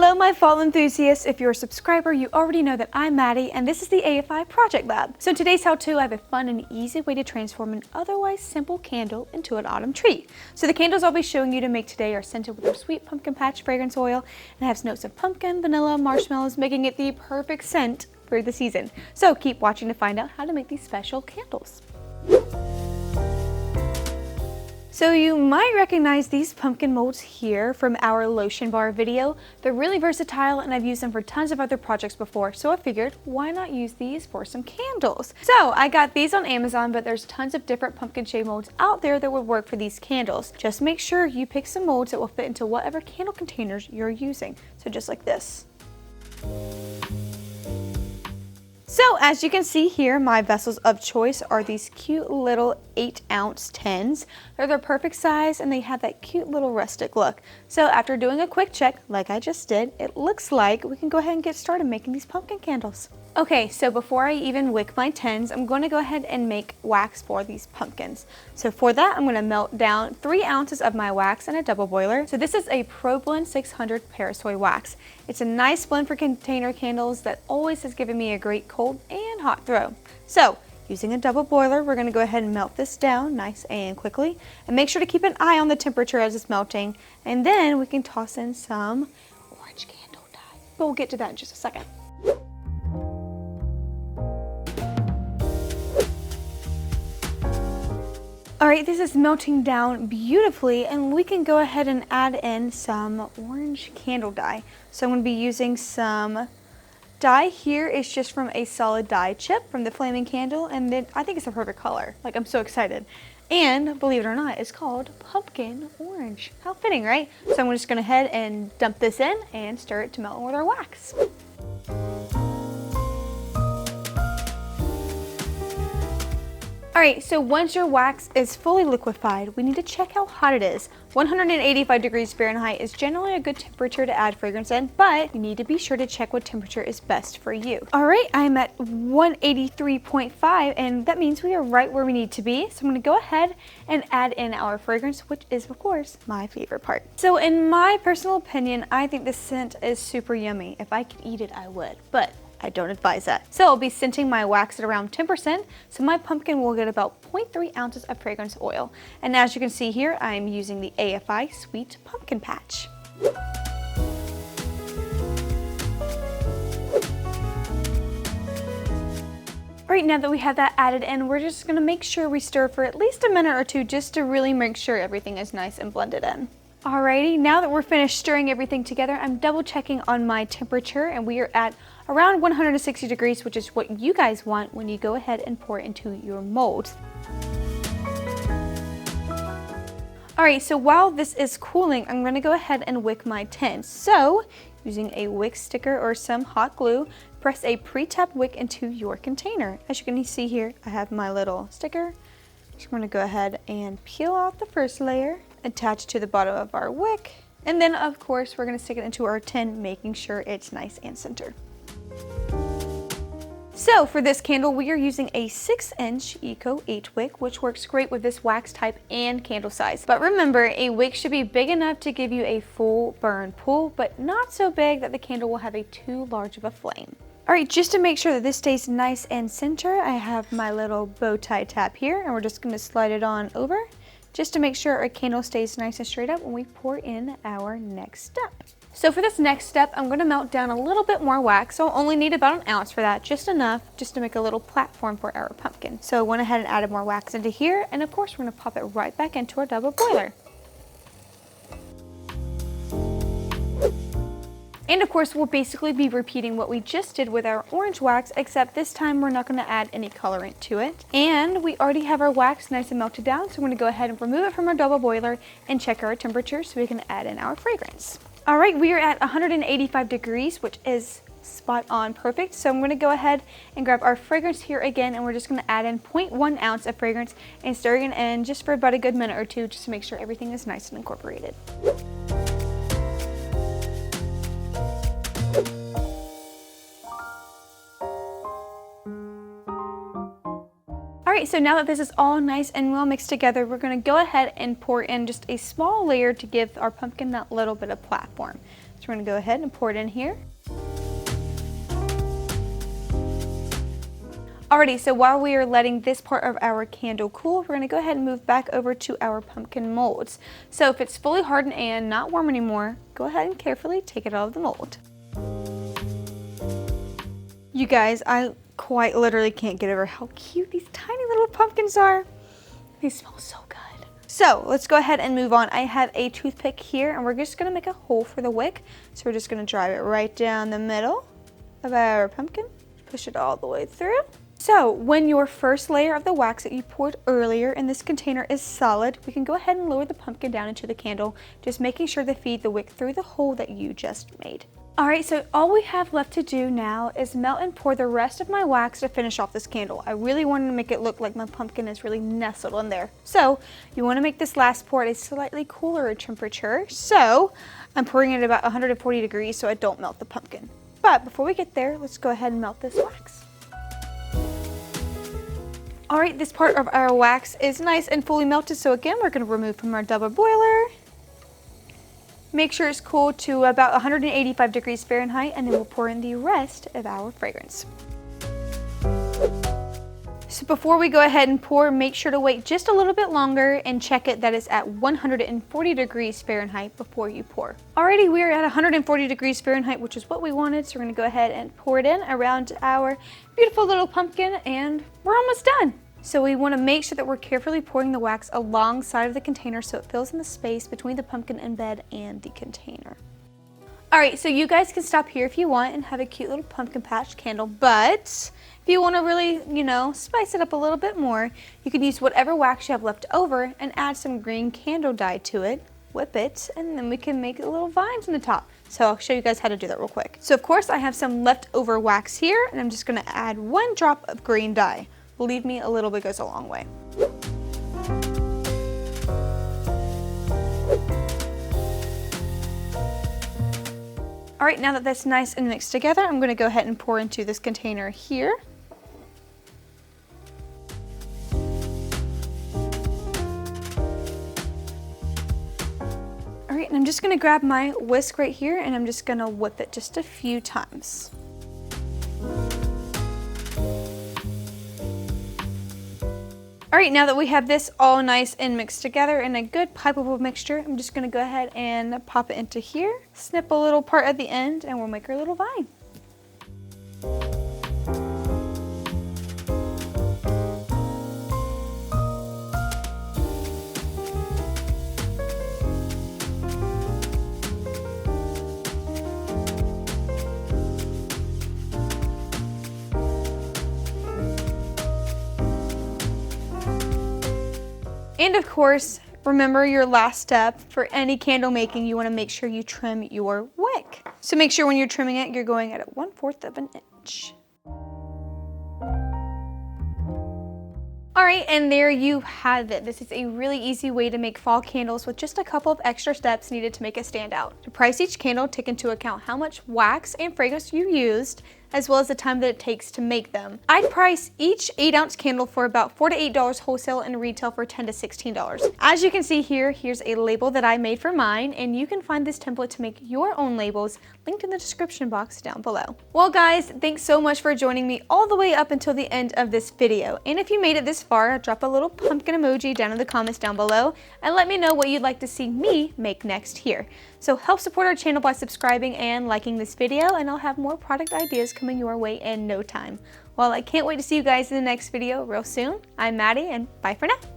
Hello my fall enthusiasts. If you're a subscriber, you already know that I'm Maddie and this is the AFI Project Lab. So in today's how-to, I have a fun and easy way to transform an otherwise simple candle into an autumn tree. So the candles I'll be showing you to make today are scented with our sweet pumpkin patch fragrance oil and has notes of pumpkin, vanilla, marshmallows, making it the perfect scent for the season. So keep watching to find out how to make these special candles. So you might recognize these pumpkin molds here from our lotion bar video. They're really versatile and I've used them for tons of other projects before, so I figured why not use these for some candles. So I got these on Amazon, but there's tons of different pumpkin shade molds out there that would work for these candles. Just make sure you pick some molds that will fit into whatever candle containers you're using. So just like this. So as you can see here, my vessels of choice are these cute little 8-ounce tins. They're the perfect size and they have that cute little rustic look. So after doing a quick check, like I just did, it looks like we can go ahead and get started making these pumpkin candles. Okay, so before I even wick my tins, I'm going to go ahead and make wax for these pumpkins. So for that, I'm going to melt down 3 ounces of my wax in a double boiler. So this is a Pro Blend 600 Parasoy wax. It's a nice blend for container candles that always has given me a great cold and hot throw. So using a double boiler, we're going to go ahead and melt this down nice and quickly. And make sure to keep an eye on the temperature as it's melting. And then we can toss in some orange candle dye. But we'll get to that in just a second. Alright, this is melting down beautifully and we can go ahead and add in some orange candle dye. So I'm going to be using some dye here. It's just from a solid dye chip from the Flaming Candle and then I think it's a perfect color. Like, I'm so excited. And believe it or not, it's called pumpkin orange. How fitting, right? So I'm just going to head and dump this in and stir it to melt with our wax. Alright, so once your wax is fully liquefied, we need to check how hot it is. 185 degrees Fahrenheit is generally a good temperature to add fragrance in, but you need to be sure to check what temperature is best for you. Alright, I'm at 183.5 and that means we are right where we need to be. So I'm going to go ahead and add in our fragrance, which is of course my favorite part. So in my personal opinion, I think this scent is super yummy. If I could eat it, I would, but I don't advise that. So I'll be scenting my wax at around 10%, so my pumpkin will get about 0.3 ounces of fragrance oil. And as you can see here, I'm using the AFI Sweet Pumpkin Patch. Alright, now that we have that added in, we're just going to make sure we stir for at least a minute or two just to really make sure everything is nice and blended in. Alrighty, now that we're finished stirring everything together, I'm double checking on my temperature and we are at around 160 degrees, which is what you guys want when you go ahead and pour it into your mold. Alright, so while this is cooling, I'm going to go ahead and wick my tins. So, using a wick sticker or some hot glue, press a pre-tapped wick into your container. As you can see here, I have my little sticker. So I'm going to go ahead and peel off the first layer, attach to the bottom of our wick, and then of course we're going to stick it into our tin, making sure it's nice and centered. So for this candle, we are using a 6-inch Eco 8 wick, which works great with this wax type and candle size. But remember, a wick should be big enough to give you a full burn pull, but not so big that the candle will have too large of a flame. Alright, just to make sure that this stays nice and center, I have my little bow tie tab here, and we're just going to slide it on over, just to make sure our candle stays nice and straight up when we pour in our next step. So for this next step, I'm going to melt down a little bit more wax. So I'll only need about 1 ounce for that, just enough, just to make a little platform for our pumpkin. So I went ahead and added more wax into here, and of course we're going to pop it right back into our double boiler. And of course, we'll basically be repeating what we just did with our orange wax, except this time we're not going to add any colorant to it. And we already have our wax nice and melted down, so we're going to go ahead and remove it from our double boiler and check our temperature so we can add in our fragrance. Alright, we are at 185 degrees, which is spot on perfect. So I'm going to go ahead and grab our fragrance here again, and we're just going to add in 0.1 ounce of fragrance and stir it in just for about a good minute or two, just to make sure everything is nice and incorporated. Alright, so now that this is all nice and well mixed together, we're going to go ahead and pour in just a small layer to give our pumpkin that little bit of platform. So we're going to go ahead and pour it in here. Alrighty, so while we are letting this part of our candle cool, we're going to go ahead and move back over to our pumpkin molds. So if it's fully hardened and not warm anymore, go ahead and carefully take it out of the mold. You guys, I quite literally can't get over how cute these tiny little pumpkins are. They smell so good. So let's go ahead and move on. I have a toothpick here and we're just going to make a hole for the wick. So we're just going to drive it right down the middle of our pumpkin. Push it all the way through. So when your first layer of the wax that you poured earlier in this container is solid, we can go ahead and lower the pumpkin down into the candle, just making sure to feed the wick through the hole that you just made. Alright, so all we have left to do now is melt and pour the rest of my wax to finish off this candle. I really wanted to make it look like my pumpkin is really nestled in there. So you want to make this last pour at a slightly cooler temperature. So I'm pouring it at about 140 degrees so I don't melt the pumpkin. But before we get there, let's go ahead and melt this wax. Alright, this part of our wax is nice and fully melted, so again, we're going to remove from our double boiler. Make sure it's cool to about 185 degrees Fahrenheit, and then we'll pour in the rest of our fragrance. So before we go ahead and pour, make sure to wait just a little bit longer and check it that it's at 140 degrees Fahrenheit before you pour. Alrighty, we are at 140 degrees Fahrenheit, which is what we wanted, so we're going to go ahead and pour it in around our beautiful little pumpkin, and we're almost done. So we want to make sure that we're carefully pouring the wax alongside of the container so it fills in the space between the pumpkin embed and the container. Alright, so you guys can stop here if you want and have a cute little pumpkin patch candle, but if you want to really, spice it up a little bit more, you can use whatever wax you have left over and add some green candle dye to it, whip it, and then we can make little vines on the top. So I'll show you guys how to do that real quick. So of course I have some leftover wax here, and I'm just going to add 1 drop of green dye. Believe me, a little bit goes a long way. All right, now that that's nice and mixed together, I'm going to go ahead and pour into this container here. All right, and I'm just going to grab my whisk right here and I'm just going to whip it just a few times. All right, now that we have this all nice and mixed together in a good pipeable mixture, I'm just gonna go ahead and pop it into here, snip a little part at the end, and we'll make our little vine. And of course, remember your last step. For any candle making, you want to make sure you trim your wick. So make sure when you're trimming it, you're going at 1/4 of an inch. All right, and there you have it. This is a really easy way to make fall candles with just a couple of extra steps needed to make it stand out. To price each candle, take into account how much wax and fragrance you used, as well as the time that it takes to make them. I'd price each 8-ounce candle for about $4 to $8 wholesale and retail for $10 to $16. As you can see here, here's a label that I made for mine, and you can find this template to make your own labels linked in the description box down below. Well guys, thanks so much for joining me all the way up until the end of this video. And if you made it this far, drop a little pumpkin emoji down in the comments down below and let me know what you'd like to see me make next here. So help support our channel by subscribing and liking this video, and I'll have more product ideas coming your way in no time. Well, I can't wait to see you guys in the next video real soon. I'm Maddie, and bye for now.